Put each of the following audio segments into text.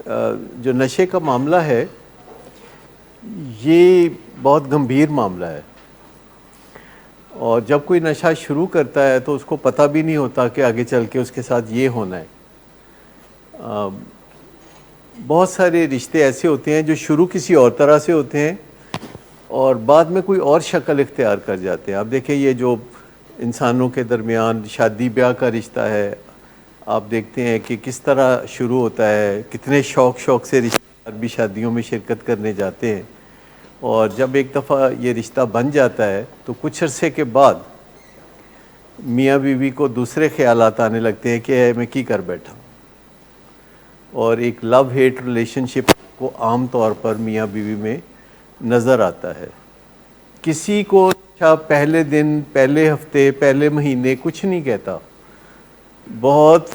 جو نشے کا معاملہ ہے یہ بہت گمبھیر معاملہ ہے، اور جب کوئی نشہ شروع کرتا ہے تو اس کو پتہ بھی نہیں ہوتا کہ آگے چل کے اس کے ساتھ یہ ہونا ہے۔ بہت سارے رشتے ایسے ہوتے ہیں جو شروع کسی اور طرح سے ہوتے ہیں اور بعد میں کوئی اور شکل اختیار کر جاتے ہیں۔ آپ دیکھیں یہ جو انسانوں کے درمیان شادی بیاہ کا رشتہ ہے، آپ دیکھتے ہیں کہ کس طرح شروع ہوتا ہے، کتنے شوق سے رشتہ دار بھی شادیوں میں شرکت کرنے جاتے ہیں، اور جب ایک دفعہ یہ رشتہ بن جاتا ہے تو کچھ عرصے کے بعد میاں بیوی کو دوسرے خیالات آنے لگتے ہیں کہ میں کی کر بیٹھا، اور ایک لو ہیٹ ریلیشن شپ کو عام طور پر میاں بیوی میں نظر آتا ہے۔ کسی کو پہلے دن، پہلے ہفتے، پہلے مہینے کچھ نہیں کہتا، بہت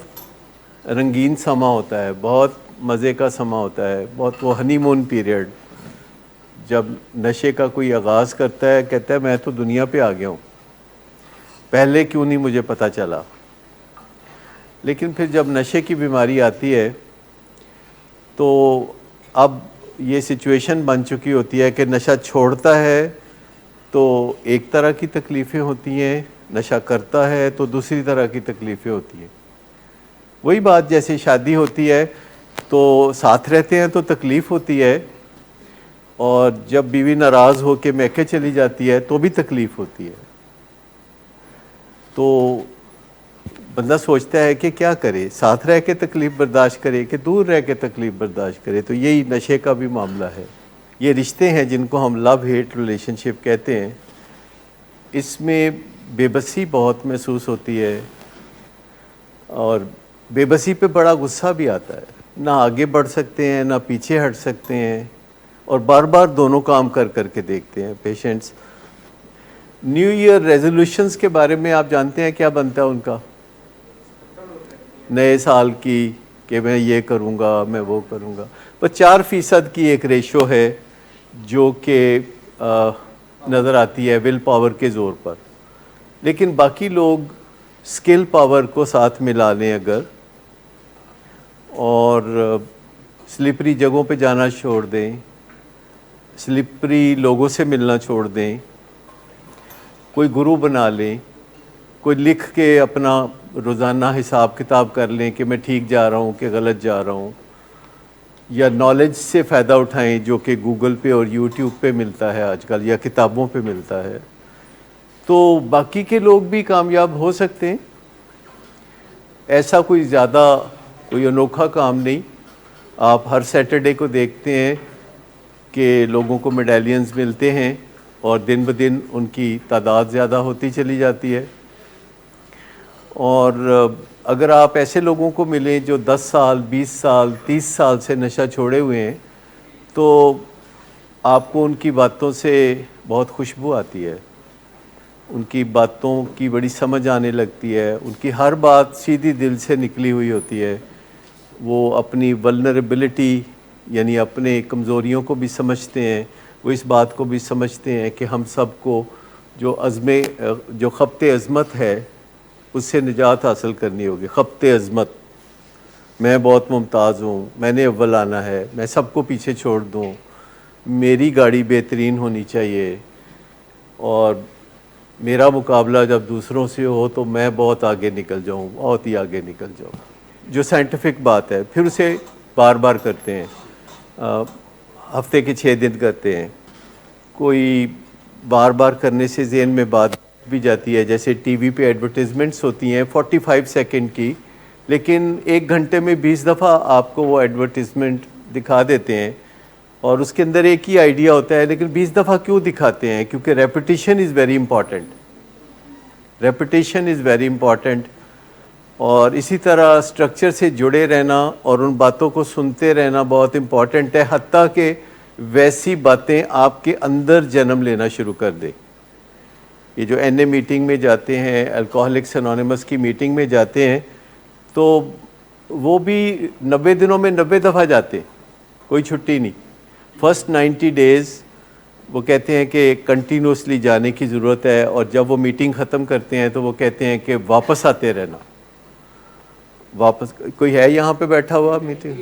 رنگین سما ہوتا ہے، بہت مزے کا سما ہوتا ہے، بہت وہ ہنی مون پیریڈ جب نشے کا کوئی آغاز کرتا ہے، کہتا ہے میں تو دنیا پہ آ گیا ہوں، پہلے کیوں نہیں مجھے پتہ چلا۔ لیکن پھر جب نشے کی بیماری آتی ہے تو اب یہ سچویشن بن چکی ہوتی ہے کہ نشہ چھوڑتا ہے تو ایک طرح کی تکلیفیں ہوتی ہیں، نشہ کرتا ہے تو دوسری طرح کی تکلیفیں ہوتی ہیں۔ وہی بات جیسے شادی ہوتی ہے تو ساتھ رہتے ہیں تو تکلیف ہوتی ہے، اور جب بیوی ناراض ہو کے میکے چلی جاتی ہے تو بھی تکلیف ہوتی ہے۔ تو بندہ سوچتا ہے کہ کیا کرے، ساتھ رہ کے تکلیف برداشت کرے کہ دور رہ کے تکلیف برداشت کرے۔ تو یہی نشے کا بھی معاملہ ہے۔ یہ رشتے ہیں جن کو ہم لو ہیٹ ریلیشن شپ کہتے ہیں، اس میں بے بسی بہت محسوس ہوتی ہے، اور بے بسی پہ بڑا غصہ بھی آتا ہے، نہ آگے بڑھ سکتے ہیں نہ پیچھے ہٹ سکتے ہیں، اور بار بار دونوں کام کر کے دیکھتے ہیں پیشنٹس۔ نیو ایئر ریزولوشنز کے بارے میں آپ جانتے ہیں کیا بنتا ہے ان کا؟ نئے سال کی کہ میں یہ کروں گا، میں وہ کروں گا۔ بس 4% کی ایک ریشو ہے جو کہ نظر آتی ہے ول پاور کے زور پر، لیکن باقی لوگ سکل پاور کو ساتھ ملا لیں اگر، اور سلپری جگہوں پہ جانا چھوڑ دیں، سلپری لوگوں سے ملنا چھوڑ دیں، کوئی گرو بنا لیں، کوئی لکھ کے اپنا روزانہ حساب کتاب کر لیں کہ میں ٹھیک جا رہا ہوں کہ غلط جا رہا ہوں، یا نالج سے فائدہ اٹھائیں جو کہ گوگل پہ اور یوٹیوب پہ ملتا ہے آج کل، یا کتابوں پہ ملتا ہے، تو باقی کے لوگ بھی کامیاب ہو سکتے ہیں۔ ایسا کوئی زیادہ کوئی انوکھا کام نہیں۔ آپ ہر سیٹرڈے کو دیکھتے ہیں کہ لوگوں کو میڈالینز ملتے ہیں، اور دن بدن ان کی تعداد زیادہ ہوتی چلی جاتی ہے۔ اور اگر آپ ایسے لوگوں کو ملیں جو 10 سال، 20 سال، 30 سال سے نشہ چھوڑے ہوئے ہیں، تو آپ کو ان کی باتوں سے بہت خوشبو آتی ہے، ان کی باتوں کی بڑی سمجھ آنے لگتی ہے، ان کی ہر بات سیدھی دل سے نکلی ہوئی ہوتی ہے۔ وہ اپنی ولنریبلٹی یعنی اپنے کمزوریوں کو بھی سمجھتے ہیں، وہ اس بات کو بھی سمجھتے ہیں کہ ہم سب کو جو خبط عظمت ہے اس سے نجات حاصل کرنی ہوگی۔ خبط عظمت، میں بہت ممتاز ہوں، میں نے اول آنا ہے، میں سب کو پیچھے چھوڑ دوں، میری گاڑی بہترین ہونی چاہیے، اور میرا مقابلہ جب دوسروں سے ہو تو میں بہت آگے نکل جاؤں، بہت ہی آگے نکل جاؤں، جو سائنٹیفک بات ہے۔ پھر اسے بار بار کرتے ہیں، ہفتے کے 6 دن کرتے ہیں۔ کوئی بار بار کرنے سے ذہن میں بات بھی جاتی ہے، جیسے ٹی وی پہ ایڈورٹیزمنٹس ہوتی ہیں 45 سیکنڈ کی، لیکن 1 گھنٹے میں 20 دفعہ آپ کو وہ ایڈورٹیزمنٹ دکھا دیتے ہیں، اور اس کے اندر ایک ہی آئیڈیا ہوتا ہے، لیکن 20 دفعہ کیوں دکھاتے ہیں؟ کیونکہ repetition is very important, repetition is very important. اور اسی طرح سٹرکچر سے جڑے رہنا اور ان باتوں کو سنتے رہنا بہت امپورٹنٹ ہے، حتیٰ کہ ویسی باتیں آپ کے اندر جنم لینا شروع کر دیں۔ یہ جو این اے میٹنگ میں جاتے ہیں، الکوہلکس انونیمس کی میٹنگ میں جاتے ہیں، تو وہ بھی 90 دنوں میں 90 دفعہ جاتے ہیں، کوئی چھٹی نہیں۔ فرسٹ 90 ڈیز وہ کہتے ہیں کہ کنٹینیوسلی جانے کی ضرورت ہے، اور جب وہ میٹنگ ختم کرتے ہیں تو وہ کہتے ہیں کہ واپس آتے رہنا۔ واپس کوئی ہے یہاں پہ بیٹھا ہوا میٹنگ؟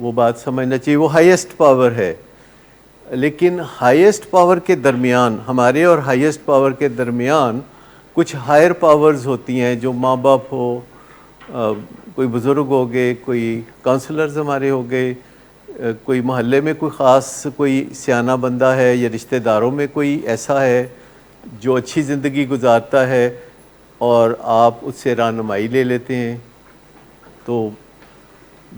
وہ بات سمجھنا چاہیے. وہ ہائیسٹ پاور ہے, لیکن ہائیسٹ پاور کے درمیان, ہمارے اور ہائیسٹ پاور کے درمیان کچھ ہائر پاورز ہوتی ہیں, جو ماں باپ ہو, کوئی بزرگ ہو گئے, کوئی کونسلرز ہمارے ہو گئے, کوئی محلے میں کوئی خاص کوئی سیانہ بندہ ہے, یا رشتہ داروں میں کوئی ایسا ہے جو اچھی زندگی گزارتا ہے اور آپ اس سے رہنمائی لے لیتے ہیں, تو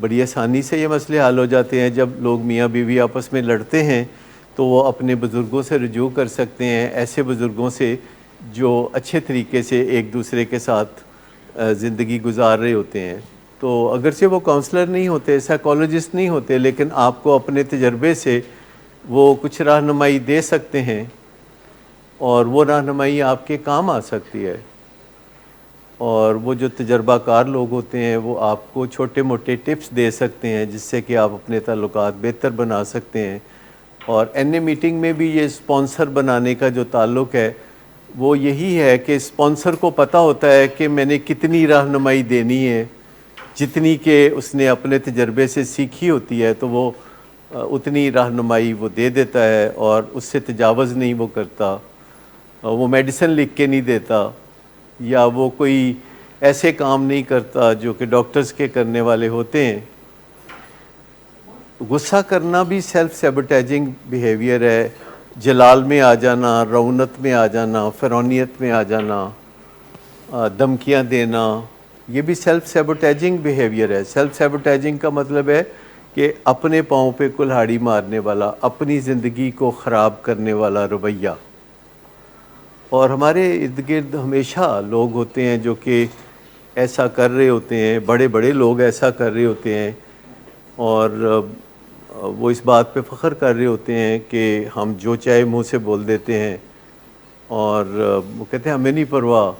بڑی آسانی سے یہ مسئلے حل ہو جاتے ہیں. جب لوگ میاں بیوی آپس میں لڑتے ہیں تو وہ اپنے بزرگوں سے رجوع کر سکتے ہیں, ایسے بزرگوں سے جو اچھے طریقے سے ایک دوسرے کے ساتھ زندگی گزار رہے ہوتے ہیں. تو اگرچہ وہ کاؤنسلر نہیں ہوتے, سائیکالوجسٹ نہیں ہوتے, لیکن آپ کو اپنے تجربے سے وہ کچھ رہنمائی دے سکتے ہیں, اور وہ رہنمائی آپ کے کام آ سکتی ہے. اور وہ جو تجربہ کار لوگ ہوتے ہیں وہ آپ کو چھوٹے موٹے ٹپس دے سکتے ہیں, جس سے کہ آپ اپنے تعلقات بہتر بنا سکتے ہیں. اور این اے میٹنگ میں بھی یہ اسپانسر بنانے کا جو تعلق ہے وہ یہی ہے کہ اسپانسر کو پتہ ہوتا ہے کہ میں نے کتنی رہنمائی دینی ہے, جتنی کہ اس نے اپنے تجربے سے سیکھی ہوتی ہے, تو وہ اتنی رہنمائی وہ دے دیتا ہے, اور اس سے تجاوز نہیں وہ کرتا. وہ میڈیسن لکھ کے نہیں دیتا, یا وہ کوئی ایسے کام نہیں کرتا جو کہ ڈاکٹرز کے کرنے والے ہوتے ہیں. غصہ کرنا بھی سیلف سیبوٹیجنگ بیہیویئر ہے. جلال میں آ جانا, رونت میں آ جانا, فرعونیت میں آ جانا, دھمکیاں دینا, یہ بھی سیلف سیبوٹیجنگ بیہیویئر ہے. سیلف سیبوٹیجنگ کا مطلب ہے کہ اپنے پاؤں پہ کلہاڑی مارنے والا, اپنی زندگی کو خراب کرنے والا رویہ. اور ہمارے ارد گرد ہمیشہ لوگ ہوتے ہیں جو کہ ایسا کر رہے ہوتے ہیں, بڑے بڑے لوگ ایسا کر رہے ہوتے ہیں, اور وہ اس بات پہ فخر کر رہے ہوتے ہیں کہ ہم جو چاہے منہ سے بول دیتے ہیں, اور وہ کہتے ہیں ہمیں نہیں پرواہ,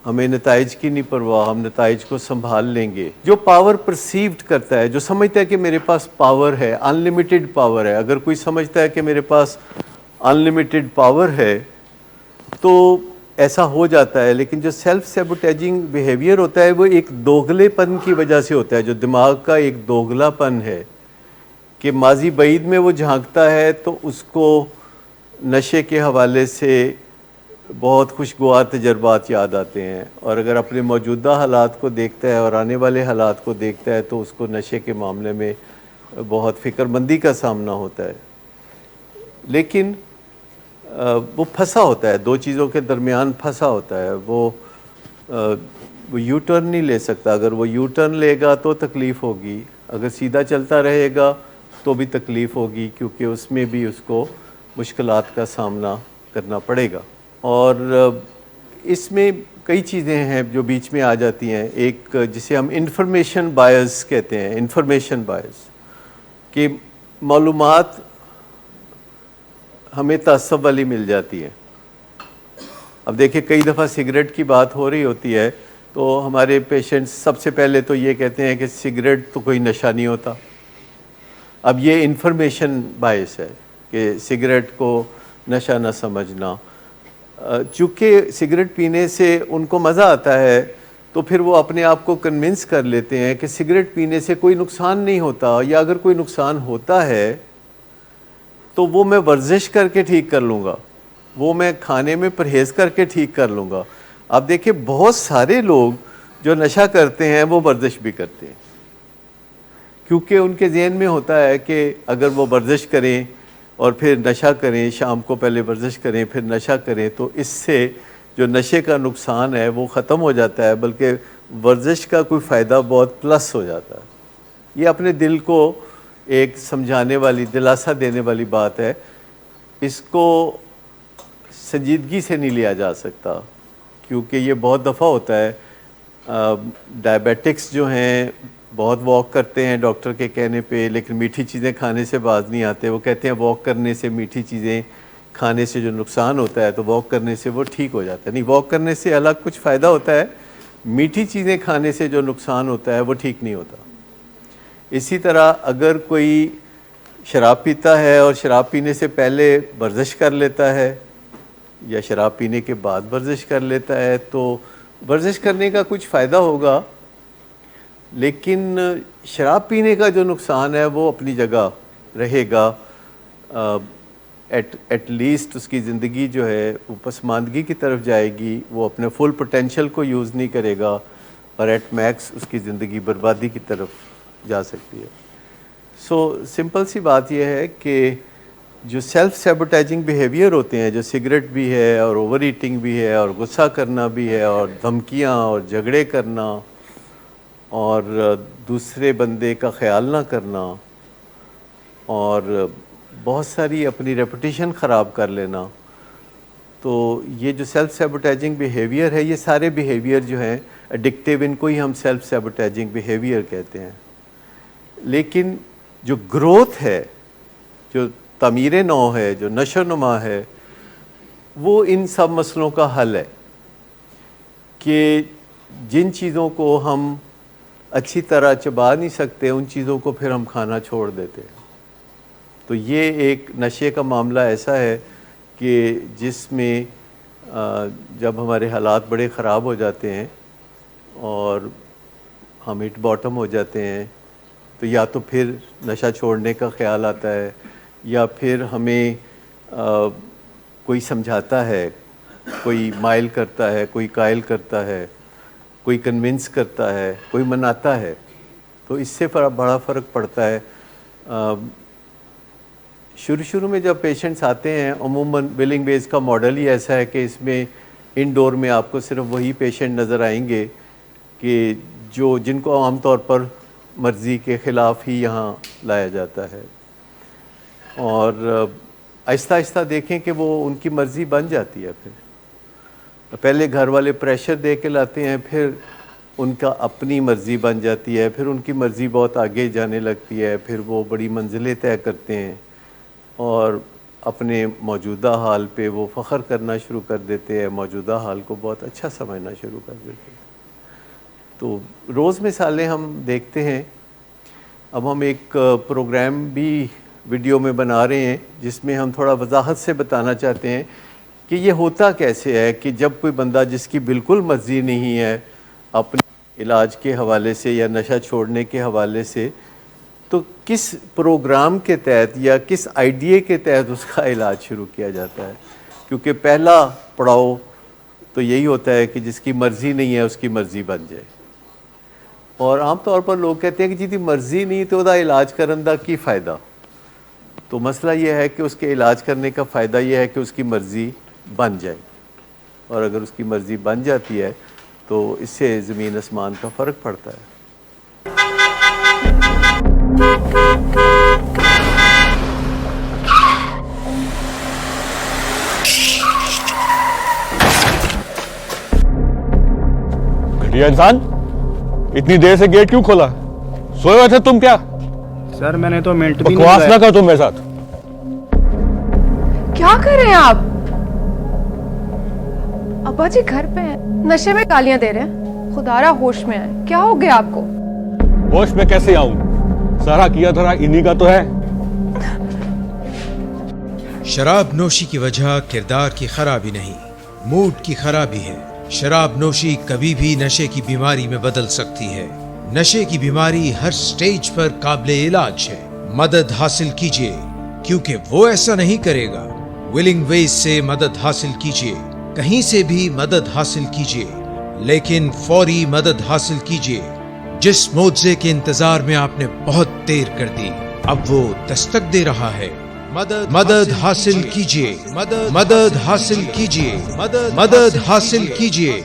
ہمیں نتائج کی نہیں پرواہ, ہم نتائج کو سنبھال لیں گے. جو پاور پرسیوڈ کرتا ہے, جو سمجھتا ہے کہ میرے پاس پاور ہے, انلیمیٹڈ پاور ہے. اگر کوئی سمجھتا ہے کہ میرے پاس انلیمیٹڈ پاور ہے تو ایسا ہو جاتا ہے. لیکن جو سیلف سیبوٹیجنگ بیہیویئر ہوتا ہے وہ ایک دوغلے پن کی وجہ سے ہوتا ہے, جو دماغ کا ایک دوغلا پن ہے کہ ماضی بعید میں وہ جھانکتا ہے تو اس کو نشے کے حوالے سے بہت خوشگوار تجربات یاد آتے ہیں, اور اگر اپنے موجودہ حالات کو دیکھتا ہے اور آنے والے حالات کو دیکھتا ہے تو اس کو نشے کے معاملے میں بہت فکر مندی کا سامنا ہوتا ہے. لیکن وہ پھنسا ہوتا ہے, دو چیزوں کے درمیان پھنسا ہوتا ہے. وہ یو ٹرن نہیں لے سکتا. اگر وہ یو ٹرن لے گا تو تکلیف ہوگی, اگر سیدھا چلتا رہے گا تو بھی تکلیف ہوگی, کیونکہ اس میں بھی اس کو مشکلات کا سامنا کرنا پڑے گا. اور اس میں کئی چیزیں ہیں جو بیچ میں آ جاتی ہیں. ایک جسے ہم انفارمیشن بائز کہتے ہیں, انفارمیشن بائز, کہ معلومات ہمیں تعصب والی مل جاتی ہے. اب دیکھیں کئی دفعہ سگریٹ کی بات ہو رہی ہوتی ہے تو ہمارے پیشنٹس سب سے پہلے تو یہ کہتے ہیں کہ سگریٹ تو کوئی نشہ نہیں ہوتا. اب یہ انفارمیشن باعث ہے کہ سگریٹ کو نشہ نہ سمجھنا. چونکہ سگریٹ پینے سے ان کو مزہ آتا ہے تو پھر وہ اپنے آپ کو کنونس کر لیتے ہیں کہ سگریٹ پینے سے کوئی نقصان نہیں ہوتا, یا اگر کوئی نقصان ہوتا ہے تو وہ میں ورزش کر کے ٹھیک کر لوں گا, وہ میں کھانے میں پرہیز کر کے ٹھیک کر لوں گا. اب دیکھیں بہت سارے لوگ جو نشہ کرتے ہیں وہ ورزش بھی کرتے ہیں, کیونکہ ان کے ذہن میں ہوتا ہے کہ اگر وہ ورزش کریں اور پھر نشہ کریں, شام کو پہلے ورزش کریں پھر نشہ کریں, تو اس سے جو نشے کا نقصان ہے وہ ختم ہو جاتا ہے, بلکہ ورزش کا کوئی فائدہ بہت پلس ہو جاتا ہے. یہ اپنے دل کو ایک سمجھانے والی, دلاسا دینے والی بات ہے. اس کو سنجیدگی سے نہیں لیا جا سکتا, کیونکہ یہ بہت دفعہ ہوتا ہے. ڈائبیٹکس جو ہیں بہت واک کرتے ہیں ڈاکٹر کے کہنے پہ, لیکن میٹھی چیزیں کھانے سے باز نہیں آتے. وہ کہتے ہیں واک کرنے سے, میٹھی چیزیں کھانے سے جو نقصان ہوتا ہے تو واک کرنے سے وہ ٹھیک ہو جاتا ہے. نہیں, واک کرنے سے الگ کچھ فائدہ ہوتا ہے, میٹھی چیزیں کھانے سے جو نقصان ہوتا ہے وہ ٹھیک نہیں ہوتا. اسی طرح اگر کوئی شراب پیتا ہے اور شراب پینے سے پہلے ورزش کر لیتا ہے یا شراب پینے کے بعد ورزش کر لیتا ہے تو ورزش کرنے کا کچھ فائدہ ہوگا, لیکن شراب پینے کا جو نقصان ہے وہ اپنی جگہ رہے گا. ایٹ لیسٹ اس کی زندگی جو ہے وہ پسماندگی کی طرف جائے گی, وہ اپنے فل پوٹینشیل کو یوز نہیں کرے گا, اور ایٹ میکس اس کی زندگی بربادی کی طرف جا سکتی ہے. سو سمپل سی بات یہ ہے کہ جو سیلف سیبوٹیجنگ بیہیویئر ہوتے ہیں, جو سگریٹ بھی ہے اور اوور ایٹنگ بھی ہے اور غصہ کرنا بھی ہے اور دھمکیاں اور جھگڑے کرنا اور دوسرے بندے کا خیال نہ کرنا اور بہت ساری اپنی ریپوٹیشن خراب کر لینا, تو یہ جو سیلف سیبوٹیجنگ بیہیویئر ہے, یہ سارے بیہیویئر جو ہیں ایڈکٹیو, ان کو ہی ہم سیلف سیبوٹیجنگ بیہیویئر کہتے ہیں. لیکن جو گروتھ ہے, جو تعمیر نو ہے, جو نشو و نما ہے, وہ ان سب مسئلوں کا حل ہے کہ جن چیزوں کو ہم اچھی طرح چبا نہیں سکتے ان چیزوں کو پھر ہم کھانا چھوڑ دیتے ہیں. تو یہ ایک نشے کا معاملہ ایسا ہے کہ جس میں جب ہمارے حالات بڑے خراب ہو جاتے ہیں اور ہم ہٹ باٹم ہو جاتے ہیں, تو یا تو پھر نشہ چھوڑنے کا خیال آتا ہے, یا پھر ہمیں کوئی سمجھاتا ہے, کوئی مائل کرتا ہے, کوئی قائل کرتا ہے, کوئی کنونس کرتا ہے, کوئی مناتا ہے. تو اس سے بڑا فرق پڑتا ہے. شروع میں جب پیشنٹس آتے ہیں, عموماً ولنگ بیس کا ماڈل ہی ایسا ہے کہ اس میں انڈور میں آپ کو صرف وہی پیشنٹ نظر آئیں گے کہ جن کو عام طور پر مرضی کے خلاف ہی یہاں لایا جاتا ہے, اور آہستہ آہستہ دیکھیں کہ وہ ان کی مرضی بن جاتی ہے. پھر پہلے گھر والے پریشر دے کے لاتے ہیں, پھر ان کا اپنی مرضی بن جاتی ہے, پھر ان کی مرضی بہت آگے جانے لگتی ہے, پھر وہ بڑی منزلیں طے کرتے ہیں اور اپنے موجودہ حال پہ وہ فخر کرنا شروع کر دیتے ہیں, موجودہ حال کو بہت اچھا سمجھنا شروع کر دیتے ہیں. تو روز مثالیں ہم دیکھتے ہیں. اب ہم ایک پروگرام بھی ویڈیو میں بنا رہے ہیں جس میں ہم تھوڑا وضاحت سے بتانا چاہتے ہیں کہ یہ ہوتا کیسے ہے کہ جب کوئی بندہ جس کی بالکل مرضی نہیں ہے اپنے علاج کے حوالے سے یا نشہ چھوڑنے کے حوالے سے, تو کس پروگرام کے تحت یا کس آئیڈیے کے تحت اس کا علاج شروع کیا جاتا ہے. کیونکہ پہلا پڑاؤ تو یہی ہوتا ہے کہ جس کی مرضی نہیں ہے اس کی مرضی بن جائے. اور عام طور پر لوگ کہتے ہیں کہ جی مرضی نہیں تو دا علاج کرن دا کی فائدہ. تو مسئلہ یہ ہے کہ اس کے علاج کرنے کا فائدہ یہ ہے کہ اس کی مرضی بن جائے, اور اگر اس کی مرضی بن جاتی ہے تو اس سے زمین آسمان کا فرق پڑتا ہے. گھٹیا انسان, اتنی دیر سے گیٹ کیوں کھولا؟ سوئے ہوئے تھے تم کیا؟ سر میں نے تو منٹ بھی بکواس نہ کر تم میرے ساتھ. کیا کر رہے ہیں آپ؟ ابا جی گھر پہ ہیں, نشے میں گالیاں دے رہے ہیں. خدارا ہوش میں آئے, کیا ہو گیا آپ کو؟ ہوش میں کیسے آؤں؟ سارا کیا دھرا انہی کا تو ہے. شراب نوشی کی وجہ کردار کی خرابی نہیں, موڈ کی خرابی ہے. شراب نوشی کبھی بھی نشے کی بیماری میں بدل سکتی ہے. نشے کی بیماری ہر سٹیج پر قابل علاج ہے. مدد حاصل کیجیے, کیونکہ وہ ایسا نہیں کرے گا. ولنگ ویز سے مدد حاصل کیجیے, کہیں سے بھی مدد حاصل کیجیے, لیکن فوری مدد حاصل کیجیے. جس معجزے کے انتظار میں آپ نے بہت دیر کر دی, اب وہ دستک دے رہا ہے. مدد حاصل کیجیے, مدد حاصل کیجیے, مدد حاصل کیجیے.